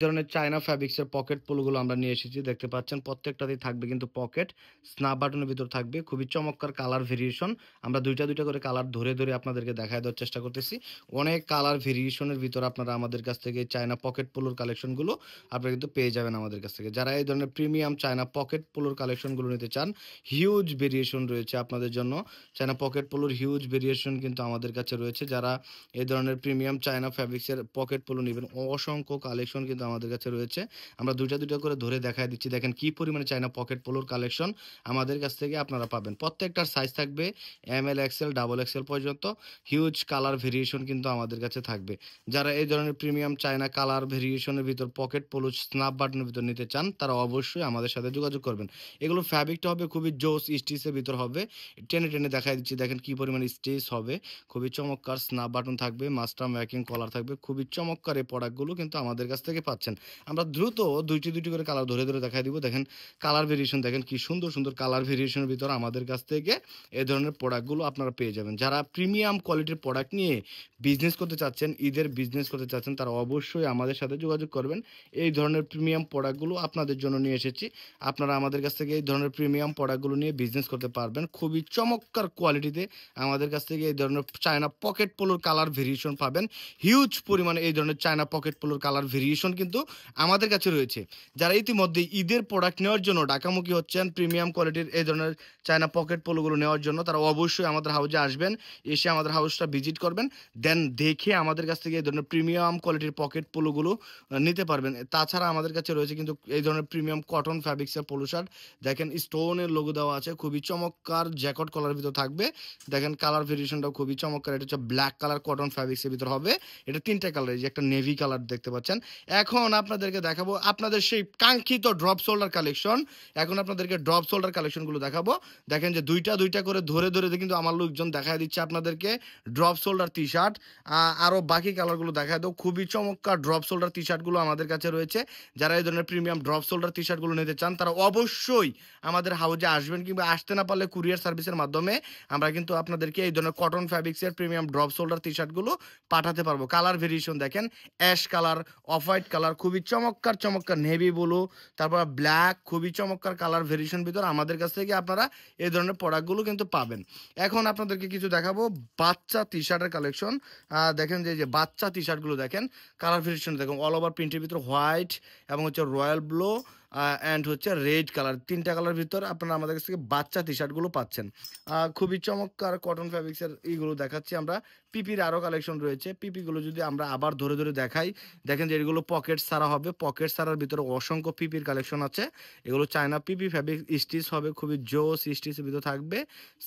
ধরনের China ফ্যাব্রিক্সের pocket পলোগুলো আমরা নিয়ে এসেছি। দেখতে পাচ্ছেন প্রত্যেকটাতেই থাকবে কিন্তু পকেট। স্ন্যাপ বাটনের ভিতর থাকবে। খুবই চমৎকার কালার ভেরিয়েশন। আমরা ২ টা ২ টা করে কালার ধরে, ধরে আপনাদেরকে দেখায় দেওয়ার চেষ্টা করতেছি। অনেক কালার ভেরিয়েশনের ভিতরে আপনারা আমাদের কাছ থেকে চায়না পকেট পোলোর কালেকশনগুলো আপনারা কিন্তু পেয়ে যাবেন আমাদের কাছ থেকে। যারা এই ধরনের প্রিমিয়াম চায়না পকেট পোলোর কালেকশনগুলো নিতে চান, হিউজ ভেরিয়েশন রয়েছে আপনাদের জন্য। চায়না পকেট পোলোর হিউজ ভেরিয়েশন কিন্তু আমাদের কাছে রয়েছে। যারা এই ধরনের প্রিমিয়াম চায়না ফ্যাব্রিক্সের পকেট পোলো নিবেন, অসংখ্য কালেকশন কিন্তু আমাদের কাছে রয়েছে। আমরা ২ টা ২ টা করে ধরে দেখায় দিচ্ছি। দেখেন কি পরিমাণে চায়না পকেট পোলোর কালেকশন আমাদের কাছ থেকে আপনারা পাবেন। প্রত্যেকটার সাইজ থাকবে এমএল, এক্সএল, ডাবল এক্সএল পর্যন্ত। হিউজ কালার ভেরিয়েশন কিন্তু আমাদের কাছে থাকবে। যারা এই ধরনের প্রিমিয়াম চায়না কালার ভেরিয়েশনের ভিতর পকেট পোলো স্ন্যাপ বাটনের ভিতর নিতে চান, তারা অবশ্যই আমাদের সাথে যোগাযোগ করবেন। এগুলো ফ্যাব্রিকটা হবে খুবই জোস স্টিচের ভিতর হবে। টেনে, টেনে দেখায় দিচ্ছি। দেখেন কি পরিমাণে স্টিচ হবে। খুবই চমৎকার স্ন্যাপ বাটন থাকবে, মাস্টার ম্যাকিং কলার থাকবে। খুবই চমৎকার এই প্রোডাক্টগুলো কিন্তু আমাদের কাছ থেকে পাচ্ছেন। আমরা দ্রুত ২টি ২টি করে কালার ধরে, ধরে দেখায় দিব। দেখেন কালার ভেরিয়েশন দেখেন কি সুন্দর, সুন্দর কালার ভেরিয়েশনের ভিতরে আমাদের কাছ থেকে এ ধরনের প্রোডাক্টগুলো আপনারা পেয়ে যাবেন। যারা প্রিমিয়াম কোয়ালিটির প্রোডাক্ট নিয়ে বিজনেস করতে চাচ্ছেন, ঈদের বিজনেস করতে চাচ্ছেন, তারা অবশ্যই আমাদের সাথে যোগাযোগ করবেন। এই ধরনের প্রিমিয়াম প্রোডাক্টগুলো আপনাদের জন্য নিয়ে এসেছি। আপনারা আমাদের কাছ থেকে এই ধরনের প্রিমিয়াম প্রোডাক্টগুলো নিয়ে বিজনেস করতে পারবেন। খুবই চমৎকার কোয়ালিটিতে আমাদের কাছ থেকে এই ধরনের চায়না পকেট পোলোর কালার ভেরিয়েশন পাবেন। হিউজ পরিমাণে এই ধরনের চায়না পকেট পোলোর কালার ভেরিয়েশন কিন্তু আমাদের কাছে রয়েছে। যারা ইতিমধ্যে ঈদের প্রোডাক্ট নেওয়ার জন্য ঢাকামুখী হচ্ছেন, প্রিমিয়াম কোয়ালিটির এই ধরনের চায়না পকেট পোলোগুলো নেওয়ার জন্য, তারা অবশ্যই আমাদের হাউজে আসবেন। এসে আমাদের হাউসটা ভিজিট করবেন। দেন দেখে আমাদের কাছ থেকে এই ধরনের প্রিমিয়াম কোয়ালিটির পকেট পোলোগুলো নিতে পারবেন। তাছাড়া আমাদের কাছে রয়েছে কিন্তু এই ধরনের প্রিমিয়াম কটন ফ্যাব্রিক্সের পোলো শার্ট। দেখেন স্টোনের লোগো দেওয়া আছে। খুবই চমৎকার জ্যাকেট কলার ভিতর থাকবে। দেখেন কালার ভেরিয়েশনটাও খুবই চমৎকার। এটা হচ্ছে ব্ল্যাক কালার কটন ফ্যাব্রিক্সের ভিতর হবে। এটা ৩ টা কালার, এই যে একটা নেভি কালার দেখতে পাচ্ছেন। এখন আপনাদেরকে দেখাবো আপনাদের সেই কাঙ্ক্ষিত ড্রপ শোল্ডার কালেকশন। এখন আপনাদেরকে ড্রপ শোল্ডার কালেকশনগুলো দেখাবো। দেখেন যে ২ টা ২ টা করে ধরে, ধরে কিন্তু আমার লোকজন দেখায় দিচ্ছে আপনাদেরকে ড্রপ শোল্ডার টি-শার্ট। আরো বাকি কালারগুলো দেখায় দাও। খুবই চমৎকার ড্রপ শোল্ডার টি-শার্টগুলো আমাদের কাছে রয়েছে। যারা এই ধরনের প্রিমিয়াম ড্রপ শোল্ডার টি-শার্টগুলো নিতে চান, তারা অবশ্যই আমাদের হাউজে আসবেন, কিংবা আসতে না পারলে কুরিয়ার সার্ভিসের মাধ্যমে আমরা কিন্তু আপনাদেরকে এই ধরনের কটন ফ্যাব্রিক্সের প্রিমিয়াম ড্রপ শোল্ডার টি-শার্টগুলো পাঠাতে পারবো। কালার ভেরিয়েশন দেখেন ash colour, off white colour, খুবই চমৎকার, চমৎকার নেভি ব্লু, তারপর ব্ল্যাক, খুবই চমৎকার কালার ভেরিয়েশন ভিতর আমাদের কাছ থেকে আপনারা এই ধরনের প্রোডাক্টগুলো কিন্তু পাবেন। এখন আপনাদেরকে কিছু দেখাবো বাচ্চা টি-শার্টের কালেকশন। দেখেন যে বাচ্চা টি-শার্টগুলো দেখেন কালার ভেরিয়েশন দেখুন অল ওভার প্রিন্টের ভিতর হোয়াইট এবং হচ্ছে রয়্যাল ব্লু অ্যান্ড হচ্ছে রেড কালার, ৩ টা কালার ভিতর আপনারা আমাদের কাছ থেকে বাচ্চা টি-শার্টগুলো পাচ্ছেন। খুবই চমৎকার কটন ফ্যাব্রিক্সের এইগুলো দেখাচ্ছি আমরা। পিপির আরও কালেকশন রয়েছে। পিপিগুলো যদি আমরা আবার ধরে, ধরে দেখাই, দেখেন যে এগুলো পকেট ছাড়া হবে। পকেট ছাড়ার ভিতরে অসংখ্য পিপির কালেকশন আছে। এগুলো চায়না পিপি ফ্যাব্রিক স্টিচ হবে, খুবই জোস স্টিচের ভিতর থাকবে।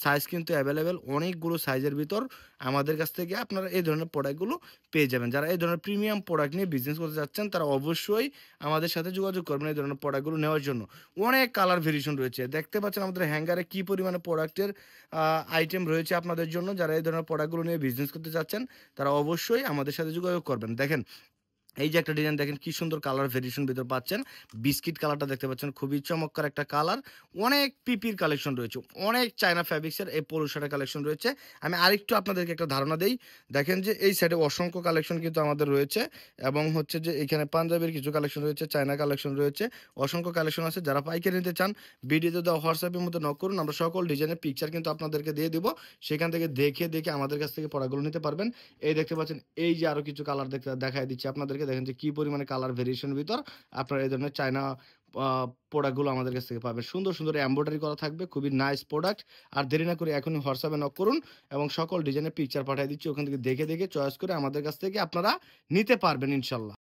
সাইজ কিন্তু অ্যাভেলেবেল, অনেকগুলো সাইজের ভিতর আমাদের কাছ থেকে আপনারা এই ধরনের প্রোডাক্টগুলো পেয়ে যাবেন। যারা এই ধরনের প্রিমিয়াম প্রোডাক্ট নিয়ে বিজনেস করতে চাচ্ছেন, তারা অবশ্যই আমাদের সাথে যোগাযোগ করবেন এই ধরনের প্রোডাক্টগুলো নেওয়ার জন্য। অনেক কালার ভেরিয়েশন রয়েছে। দেখতে পাচ্ছেন আমাদের হ্যাঙ্গারে কি পরিমাণে প্রোডাক্টের আইটেম রয়েছে আপনাদের জন্য। যারা এই ধরনের প্রোডাক্টগুলো নিয়ে বিজনেস করতে চাচ্ছেন, তারা অবশ্যই আমাদের সাথে যোগাযোগ করবেন। দেখেন এই যে একটা ডিজাইন দেখেন কি সুন্দর কালার ভেরিয়েশন ভিতর পাচ্ছেন। বিস্কিট কালারটা দেখতে পাচ্ছেন, খুবই চমৎকার একটা কালার। অনেক পিপির কালেকশন রয়েছে, অনেক চায়না ফ্যাব্রিক্সের এই পোলো শার্টের কালেকশন রয়েছে। আমি আরেকটু আপনাদেরকে একটা ধারণা দেই। দেখেন যে এই সাইডে অসংখ্য কালেকশন কিন্তু আমাদের রয়েছে, এবং হচ্ছে যে এখানে পাঞ্জাবির কিছু কালেকশন রয়েছে, চায়না কালেকশন রয়েছে, অসংখ্য কালেকশন আছে। যারা পাইকারি নিতে চান, ভিডিওতে দেওয়া হোয়াটসঅ্যাপের মধ্যে নক করুন। আমরা সকল ডিজাইনের পিকচার কিন্তু আপনাদেরকে দিয়ে দিব। সেখান থেকে দেখে, দেখে আমাদের কাছ থেকে প্রোডাক্টগুলো নিতে পারবেন। এই দেখতে পাচ্ছেন এই যে আরো কিছু কালার দেখায় দিচ্ছি আপনাদেরকে। দেখেন যে কি পরিমাণে কালার ভেরিয়েশনের ভিতর আপনারা এই ধরনের চায়না প্রোডাক্টগুলো আমাদের কাছ থেকে পাবেন। সুন্দর, সুন্দর এমব্রয়ডারি করা থাকবে, খুবই নাইস প্রোডাক্ট। আর দেরি না করে এখনই হোয়াটসঅ্যাপে নক করুন, এবং সকল ডিজাইনের পিকচার পাঠিয়ে দিচ্ছি। ওখান থেকে দেখে, দেখে চয়েস করে আমাদের কাছ থেকে আপনারা নিতে পারবেন ইনশাল্লাহ।